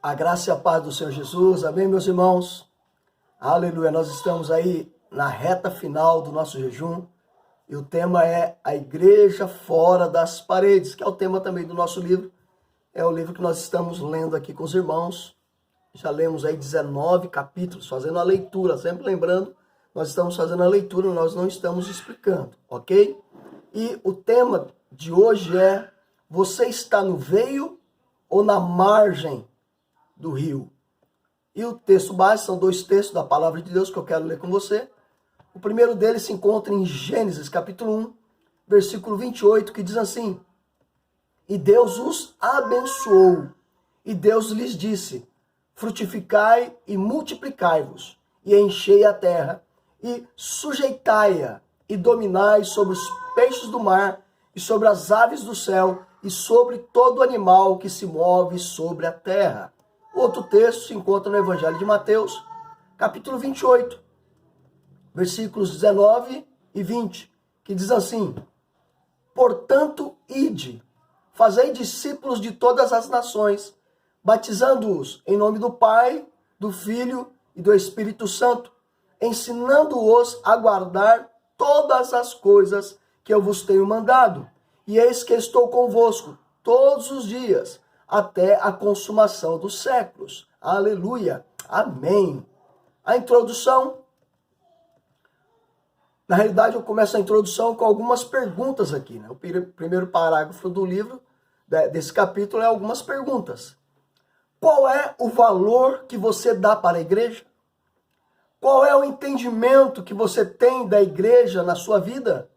A graça e a paz do Senhor Jesus, amém, meus irmãos? Aleluia, nós estamos aí na reta final do nosso jejum e o tema é a igreja fora das paredes, que é o tema também do nosso livro. É o livro que nós estamos lendo aqui com os irmãos. Já lemos aí 19 capítulos, fazendo a leitura, sempre lembrando, nós estamos fazendo a leitura, nós não estamos explicando, ok? E o tema de hoje é: você está no veio ou na margem do rio? E o texto base são dois textos da palavra de Deus que eu quero ler com você. O primeiro deles se encontra em Gênesis capítulo 1, versículo 28, que diz assim: e Deus os abençoou, e Deus lhes disse: frutificai e multiplicai-vos, e enchei a terra, e sujeitai-a, e dominai sobre os peixes do mar, e sobre as aves do céu, e sobre todo animal que se move sobre a terra. Outro texto se encontra no Evangelho de Mateus, capítulo 28, versículos 19 e 20, que diz assim: portanto, ide, fazei discípulos de todas as nações, batizando-os em nome do Pai, do Filho e do Espírito Santo, ensinando-os a guardar todas as coisas que eu vos tenho mandado. E eis que estou convosco todos os dias, até a consumação dos séculos. Aleluia. Amém. A introdução. Na realidade, eu começo a introdução com algumas perguntas aqui, né? O primeiro parágrafo do livro, desse capítulo, é algumas perguntas. Qual é o valor que você dá para a igreja? Qual é o entendimento que você tem da igreja na sua vida?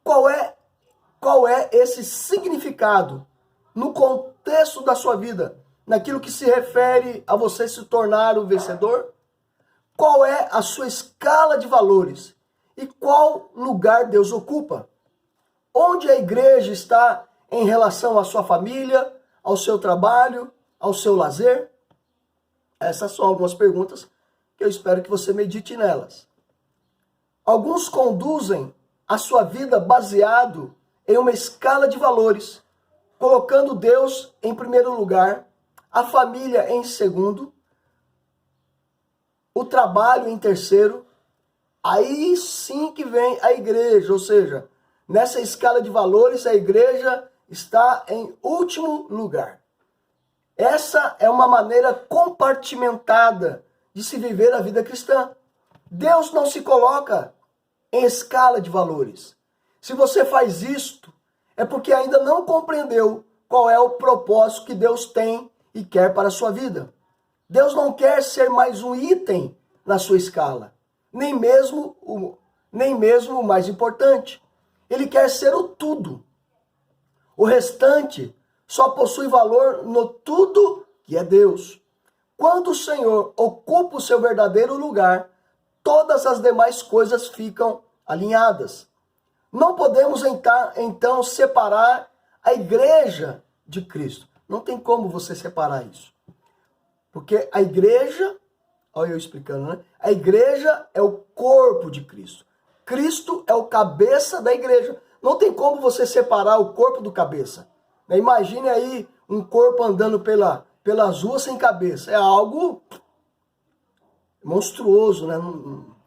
Qual é esse significado no contexto da sua vida, naquilo que se refere a você se tornar um vencedor? Qual é a sua escala de valores? E qual lugar Deus ocupa? Onde a igreja está em relação à sua família, ao seu trabalho, ao seu lazer? Essas são algumas perguntas que eu espero que você medite nelas. Alguns conduzem a sua vida baseado em uma escala de valores, colocando Deus em primeiro lugar, a família em segundo, o trabalho em terceiro, aí sim que vem a igreja, ou seja, nessa escala de valores a igreja está em último lugar. Essa é uma maneira compartimentada de se viver a vida cristã. Deus não se coloca em escala de valores. Se você faz isto, é porque ainda não compreendeu qual é o propósito que Deus tem e quer para a sua vida. Deus não quer ser mais um item na sua escala, nem mesmo o mais importante. Ele quer ser o tudo. O restante só possui valor no tudo que é Deus. Quando o Senhor ocupa o seu verdadeiro lugar, todas as demais coisas ficam alinhadas. Não podemos então separar a igreja de Cristo. Não tem como você separar isso. Porque a igreja, olha eu explicando, né? A igreja é o corpo de Cristo. Cristo é o cabeça da igreja. Não tem como você separar o corpo do cabeça. Imagine aí um corpo andando pelas ruas sem cabeça. É algo monstruoso, né?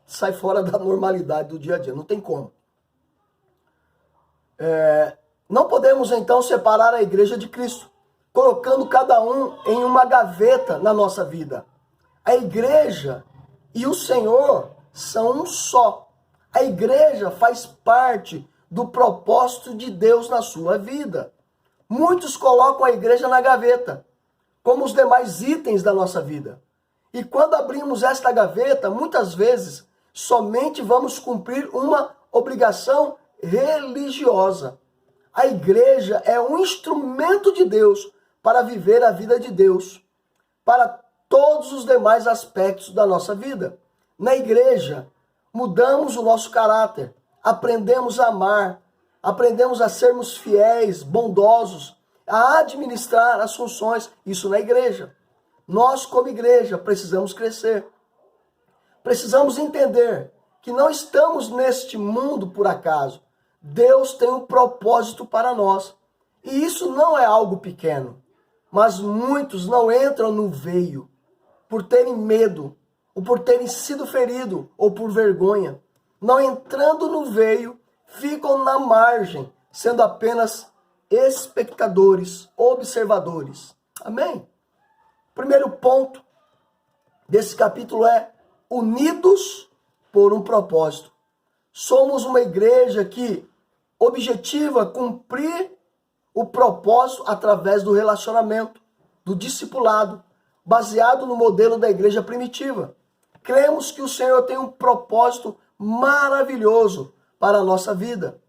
Sai fora da normalidade do dia a dia. Não tem como. Não podemos então separar a igreja de Cristo, colocando cada um em uma gaveta na nossa vida. A igreja e o Senhor são um só. A igreja faz parte do propósito de Deus na sua vida. Muitos colocam a igreja na gaveta, como os demais itens da nossa vida. E quando abrimos esta gaveta, muitas vezes, somente vamos cumprir uma obrigação religiosa. A igreja é um instrumento de Deus para viver a vida de Deus, para todos os demais aspectos da nossa vida. Na igreja, mudamos o nosso caráter, aprendemos a amar, aprendemos a sermos fiéis, bondosos, a administrar as funções, isso na igreja. Nós, como igreja, precisamos crescer. Precisamos entender que não estamos neste mundo por acaso. Deus tem um propósito para nós. E isso não é algo pequeno. mas muitos não entram no veio por terem medo, ou por terem sido feridos, ou por vergonha. Não entrando no veio, ficam na margem, sendo apenas espectadores, observadores. Amém? Primeiro ponto desse capítulo é unidos por um propósito. Somos uma igreja que objetiva cumprir o propósito através do relacionamento, do discipulado, baseado no modelo da igreja primitiva. Cremos que o Senhor tem um propósito maravilhoso para a nossa vida.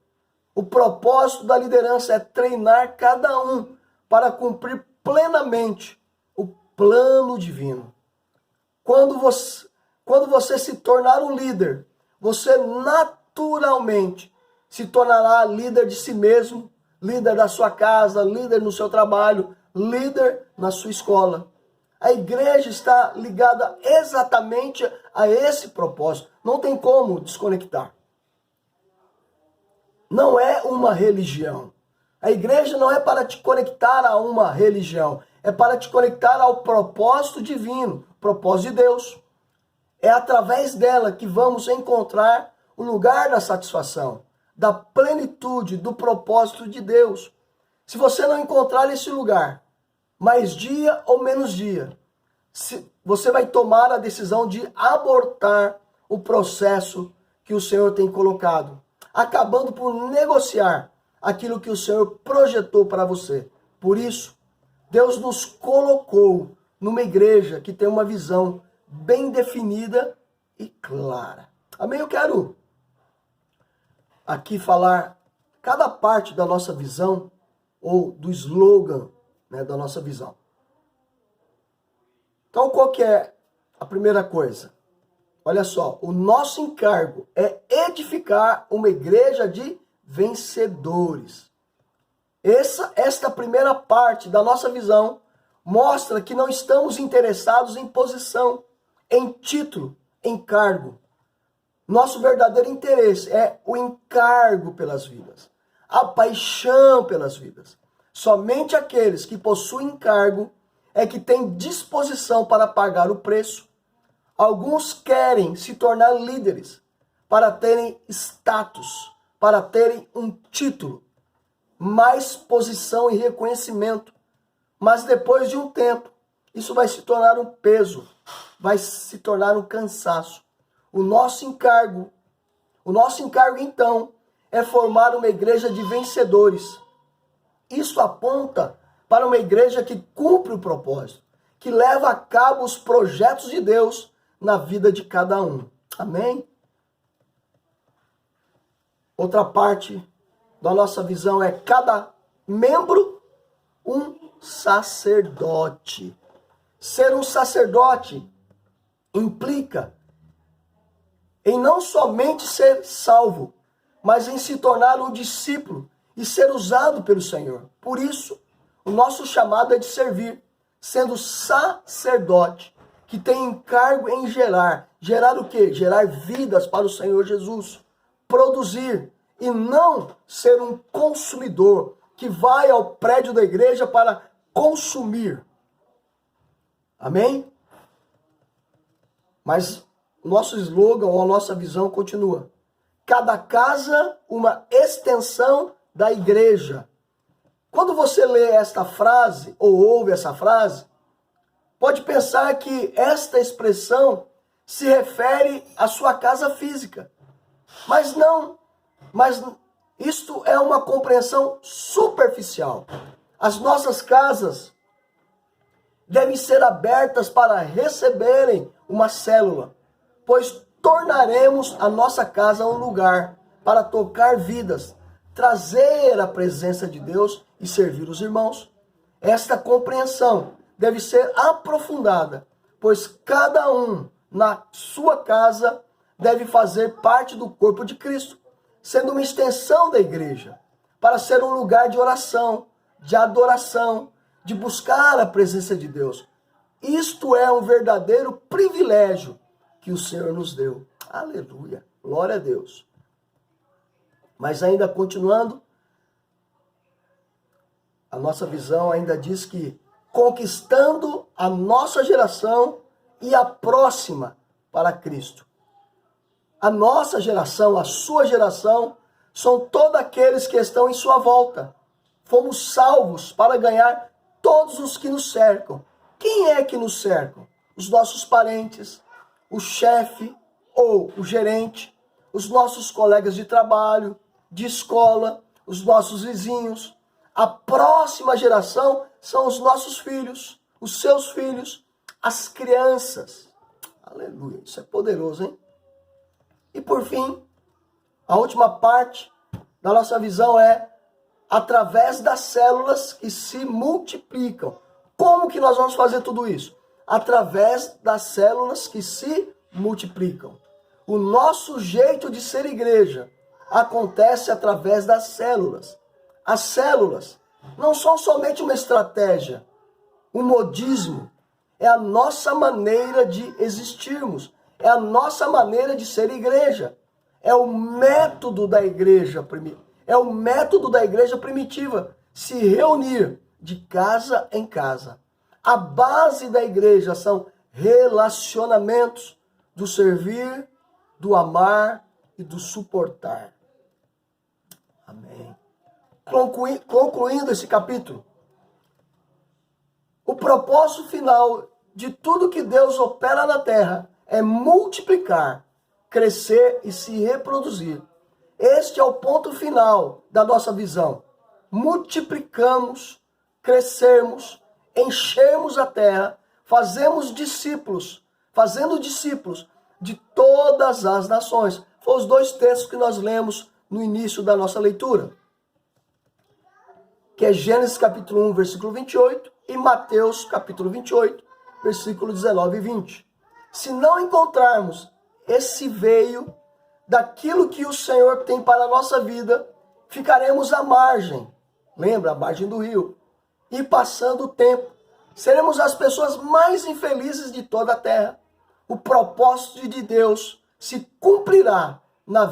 O propósito da liderança é treinar cada um para cumprir plenamente o plano divino. Quando você se tornar um líder, você naturalmente se tornará líder de si mesmo, líder da sua casa, líder no seu trabalho, líder na sua escola. A igreja está ligada exatamente a esse propósito. Não tem como desconectar. Não é uma religião. A igreja não é para te conectar a uma religião. É para te conectar ao propósito divino, propósito de Deus. É através dela que vamos encontrar o lugar da satisfação, da plenitude, do propósito de Deus. Se você não encontrar esse lugar, mais dia ou menos dia, você vai tomar a decisão de abortar o processo que o Senhor tem colocado, acabando por negociar aquilo que o Senhor projetou para você. Por isso, Deus nos colocou numa igreja que tem uma visão bem definida e clara. Amém? Eu quero aqui falar cada parte da nossa visão ou do slogan, né, da nossa visão. Então, qual que é a primeira coisa? Olha só, o nosso encargo é edificar uma igreja de vencedores. Esta primeira parte da nossa visão mostra que não estamos interessados em posição, em título, em cargo. Nosso verdadeiro interesse é o encargo pelas vidas, a paixão pelas vidas. Somente aqueles que possuem encargo é que têm disposição para pagar o preço. Alguns querem se tornar líderes para terem status, para terem um título, mais posição e reconhecimento. Mas depois de um tempo, isso vai se tornar um peso, vai se tornar um cansaço. O nosso encargo então é formar uma igreja de vencedores. Isso aponta para uma igreja que cumpre o propósito, que leva a cabo os projetos de Deus na vida de cada um. Amém? Outra parte da nossa visão é cada membro um sacerdote. Ser um sacerdote implica em não somente ser salvo, mas em se tornar um discípulo e ser usado pelo Senhor. Por isso, o nosso chamado é de servir, sendo sacerdote, que tem encargo em gerar. Gerar o quê? Gerar vidas para o Senhor Jesus. Produzir e não ser um consumidor que vai ao prédio da igreja para consumir. Amém? Mas o nosso slogan ou a nossa visão continua. Cada casa, uma extensão da igreja. Quando você lê esta frase, ou ouve essa frase, pode pensar que esta expressão se refere à sua casa física. Mas não. Mas isto é uma compreensão superficial. As nossas casas devem ser abertas para receberem uma célula, pois tornaremos a nossa casa um lugar para tocar vidas, trazer a presença de Deus e servir os irmãos. Esta compreensão deve ser aprofundada, pois cada um na sua casa deve fazer parte do corpo de Cristo, sendo uma extensão da igreja, para ser um lugar de oração, de adoração, de buscar a presença de Deus. Isto é um verdadeiro privilégio que o Senhor nos deu. Aleluia, glória a Deus. Mas ainda continuando, a nossa visão ainda diz que conquistando a nossa geração e a próxima para Cristo. A nossa geração, a sua geração, são todos aqueles que estão em sua volta. Fomos salvos para ganhar todos os que nos cercam. Quem é que nos cercam? Os nossos parentes, o chefe ou o gerente, os nossos colegas de trabalho, de escola, os nossos vizinhos. A próxima geração são os nossos filhos, os seus filhos, as crianças. Aleluia, isso é poderoso, hein? E por fim, a última parte da nossa visão é através das células que se multiplicam. Como que nós vamos fazer tudo isso? Através das células que se multiplicam. O nosso jeito de ser igreja acontece através das células. As células não são somente uma estratégia, um modismo. É a nossa maneira de existirmos. É a nossa maneira de ser igreja. É o método da igreja primitiva. Se reunir de casa em casa. A base da igreja são relacionamentos, do servir, do amar e do suportar. Amém. Concluindo esse capítulo, o propósito final de tudo que Deus opera na terra é multiplicar, crescer e se reproduzir. Este é o ponto final da nossa visão. Multiplicamos, crescermos, enchermos a terra, fazendo discípulos de todas as nações. Foram os dois textos que nós lemos no início da nossa leitura, que é Gênesis capítulo 1, versículo 28 e Mateus capítulo 28, versículo 19 e 20. Se não encontrarmos esse veio daquilo que o Senhor tem para a nossa vida, ficaremos à margem. Lembra, a margem do rio. E passando o tempo, seremos as pessoas mais infelizes de toda a terra. O propósito de Deus se cumprirá na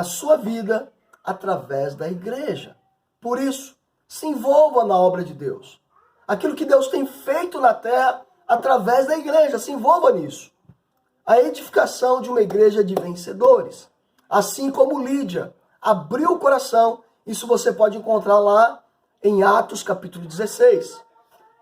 sua vida, através da igreja. Por isso, se envolva na obra de Deus. Aquilo que Deus tem feito na terra, através da igreja, se envolva nisso. A edificação de uma igreja de vencedores. Assim como Lídia abriu o coração, isso você pode encontrar lá em Atos capítulo 16.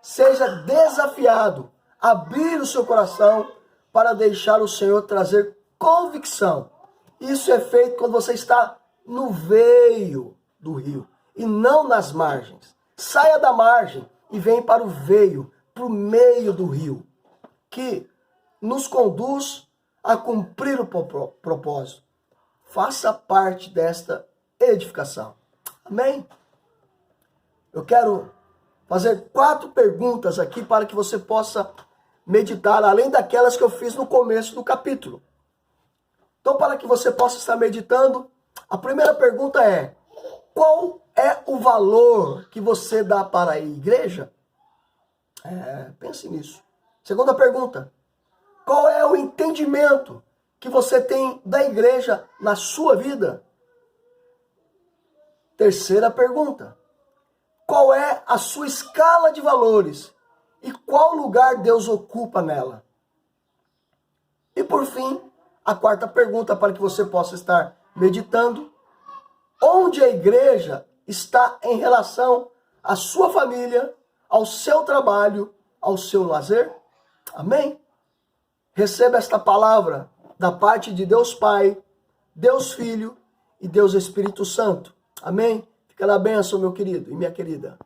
Seja desafiado a abrir o seu coração para deixar o Senhor trazer convicção. Isso é feito quando você está no veio do rio e não nas margens. Saia da margem e vem para o veio, para o meio do rio, que nos conduz a cumprir o propósito. Faça parte desta edificação. Amém? Eu quero fazer 4 perguntas aqui para que você possa meditar, além daquelas que eu fiz no começo do capítulo. Então, para que você possa estar meditando, a primeira pergunta é: qual é o valor que você dá para a igreja? Pense nisso. Segunda pergunta: qual é o entendimento que você tem da igreja na sua vida? Terceira pergunta: qual é a sua escala de valores e qual lugar Deus ocupa nela? E por fim, a quarta pergunta, para que você possa estar meditando: onde a igreja está em relação à sua família, ao seu trabalho, ao seu lazer? Amém? Receba esta palavra da parte de Deus Pai, Deus Filho e Deus Espírito Santo. Amém? Fica na bênção, meu querido e minha querida.